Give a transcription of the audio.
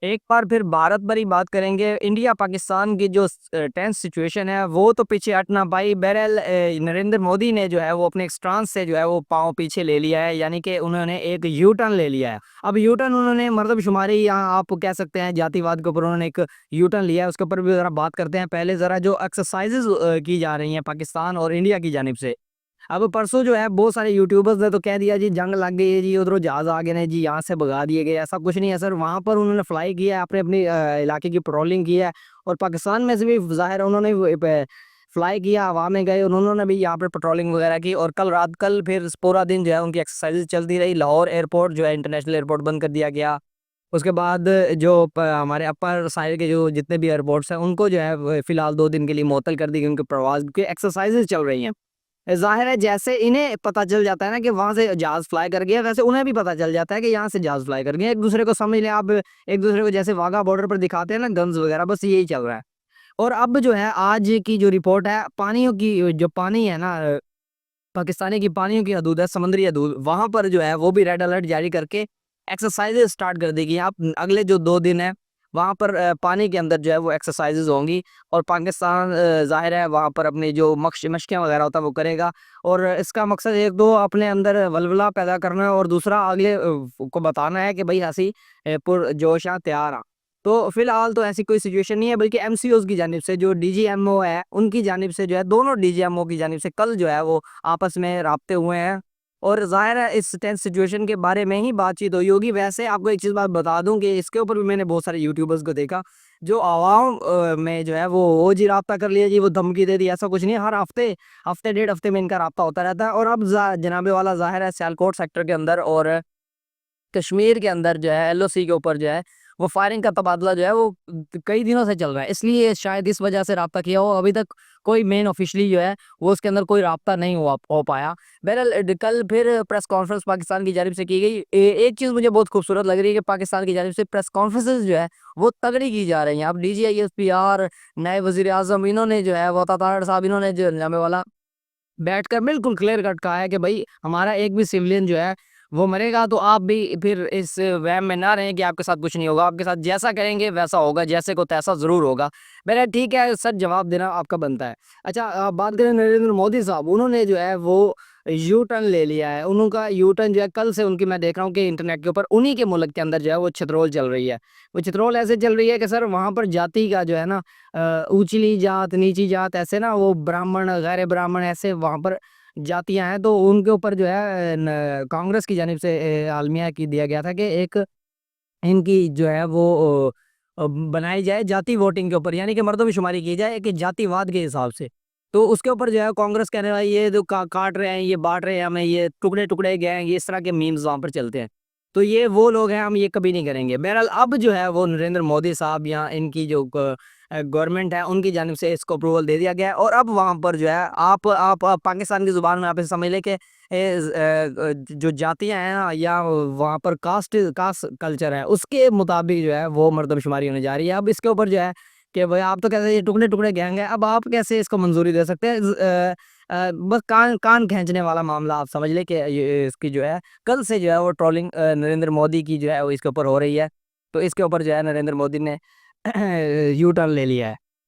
एक बार फिर भारत भरी बात करेंगे। इंडिया पाकिस्तान की जो टेंस सिचुएशन है वो तो पीछे हट ना पाई। बहरहाल नरेंद्र मोदी ने जो है वो अपने स्टांस से जो है वो पाँव पीछे ले लिया है, यानी कि उन्होंने एक यू टर्न ले लिया है। अब यू टर्न उन्होंने मर्दमशुमारी या आप कह सकते हैं जातिवाद के ऊपर उन्होंने एक यू टर्न लिया है। उसके ऊपर भी ज़रा बात करते हैं। पहले ज़रा जो एक्सरसाइजेज की जा रही हैं पाकिस्तान और इंडिया की जानिब से। अब परसों जो है बहुत सारे यूट्यूबर्स ने तो कह दिया जी जंग लग गई है जी, उधरों जहाज आ गए ने जी, यहाँ से भगा दिए गए। ऐसा कुछ नहीं है सर, वहाँ पर उन्होंने फ्लाई किया है, अपने अपनी इलाके की पेट्रोलिंग की है। और पाकिस्तान में से भी ज़ाहिर है उन्होंने फ्लाई किया, हवा में गए, उन्होंने भी यहाँ पर पेट्रोलिंग वगैरह की। और कल फिर पूरा दिन जो है उनकी एक्सरसाइज चलती रही। लाहौर एयरपोर्ट जो है इंटरनेशनल एयरपोर्ट बंद कर दिया गया। उसके बाद जो हमारे अपर साइड के जो जितने भी एयरपोर्ट्स हैं उनको जो है फिलहाल 2 दिन के लिए मुअत्तल कर दी गई, उनके प्रवास की एक्सरसाइजेज चल रही हैं। ज़ाहिर है जैसे इन्हें पता चल जाता है ना कि वहाँ से जहाज़ फ्लाई कर गया, वैसे उन्हें भी पता चल जाता है कि यहाँ से जहाज़ फ्लाई कर गया। एक दूसरे को समझ लें आप, एक दूसरे को जैसे वाघा बॉर्डर पर दिखाते हैं ना गन्स वगैरह, बस यही चल रहा है। और अब जो है आज की जो रिपोर्ट है पानियों की, जो पानी है ना पाकिस्तानी की पानियों की हदूद है, समुद्री हदूद, वहाँ पर जो है वो भी रेड अलर्ट जारी करके एक्सरसाइजेज स्टार्ट कर देगी। आप अगले जो 2 दिन है वहाँ पर पानी के अंदर जो है वो एक्सरसाइजेज होंगी। और पाकिस्तान ज़ाहिर है वहाँ पर अपनी जो मशक़ें वगैरह होता है वो करेगा। और इसका मकसद एक दो अपने अंदर वलवला पैदा करना है, और दूसरा अगले को बताना है कि भाई हसी पुरजोश हाँ, तैयार हाँ। तो फिलहाल तो ऐसी कोई सिचुएशन नहीं है, बल्कि एमसीओज़ की जानिब से जो डीजीएमओ है उनकी जानिब से जो है, दोनों डीजीएमओ की जानिब से कल जो है वो आपस में राब्ते हुए हैं। और ज़ाहिर है इस टेंस सिचुएशन के बारे में ही बातचीत हुई होगी। वैसे आपको एक चीज़ बात बता दूँ कि इसके ऊपर भी मैंने बहुत सारे यूट्यूबर्स को देखा, जो आवाम में जो है वो जी राब्ता कर लिया जी, वो धमकी दे दी, ऐसा कुछ नहीं है। हर हफ्ते, हफ्ते डेढ़ हफ्ते में इनका राब्ता होता रहता है। और अब जनाबे वाला ज़ाहिर है सियालकोट सेक्टर के अंदर और कश्मीर के अंदर जो है एलओसी के ऊपर जो है वो फायरिंग का तबादला जो है वो कई दिनों से चल रहा है, इसलिए शायद इस वजह से राब्ता किया हो। अभी तक कोई मेन ऑफिशियली जो है वो उसके अंदर कोई राब्ता नहीं हो पाया। बहरहाल कल फिर प्रेस कॉन्फ्रेंस पाकिस्तान की जानिब से की गई। एक चीज़ मुझे बहुत खूबसूरत लग रही है कि पाकिस्तान की जानिब से प्रेस कॉन्फ्रेंसेज जो है वो तगड़ी की जा रही हैं। अब DGISPR, नए वजीर आजम, इन्होंने जो है वो तारड़ साहब, इन्होंने जो नामे वाला बैठकर बिल्कुल क्लियर कट कहा है कि भाई हमारा एक भी सिविलियन जो है वो मरेगा तो आप भी फिर इस वहम में ना रहें कि आपके साथ कुछ नहीं होगा। आपके साथ जैसा करेंगे वैसा होगा, जैसे को तैसा ज़रूर होगा। मेरा ठीक है, सच जवाब देना आपका बनता है। अच्छा, बात करें नरेंद्र मोदी साहब, उन्होंने जो है वो यू टर्न ले लिया है। उनका यू टर्न जो है कल से उनकी मैं देख रहा हूँ कि इंटरनेट के ऊपर उन्हीं के मुल्क के अंदर जो है वो छितरोल चल रही है। वो छितरोल ऐसे चल रही है कि सर वहाँ पर जाति का जो है ना ऊंचली जात नीची जात ऐसे ना, वो ब्राह्मण गैर ब्राह्मण ऐसे वहाँ पर जातियाँ हैं। तो उनके ऊपर जो है कांग्रेस की जानिब से आलमिया की दिया गया था कि एक इनकी जो है वो बनाई जाए जाति वोटिंग के ऊपर, यानी कि मर्दों की शुमारी की जाए कि जातिवाद के हिसाब से। तो उसके ऊपर जो है कांग्रेस कहने वाली ये जो काट रहे हैं, ये बांट रहे हैं हमें, ये टुकड़े टुकड़े गए हैं, ये इस तरह के मीम्स वहाँ पर चलते हैं। तो ये वो लोग हैं, हम ये कभी नहीं करेंगे। बहरहाल अब जो है वो नरेंद्र मोदी साहब या इनकी जो गवर्नमेंट है उनकी जानिब से इसको अप्रूवल दे दिया गया है। और अब वहाँ पर जो है आप पाकिस्तान की ज़ुबान में आप इसे समझ लें कि जो जातियाँ हैं ना या वहाँ पर कास्ट कल्चर है उसके मुताबिक जो है वो मर्दमशुमारी होने जा रही है। अब इसके ऊपर जो है कि भाई आप तो कहते हैं ये टुकड़े टुकड़े गैंग है, अब आप कैसे इसको मंजूरी दे सकते हैं? बस कान कान खींचने वाला मामला आप समझ लें कि ये इसकी जो है कल से जो है वो ट्रोलिंग नरेंद्र मोदी की जो है वो इसके ऊपर हो रही है। तो इसके ऊपर जो है नरेंद्र मोदी ने यू टर्न ले लिया है।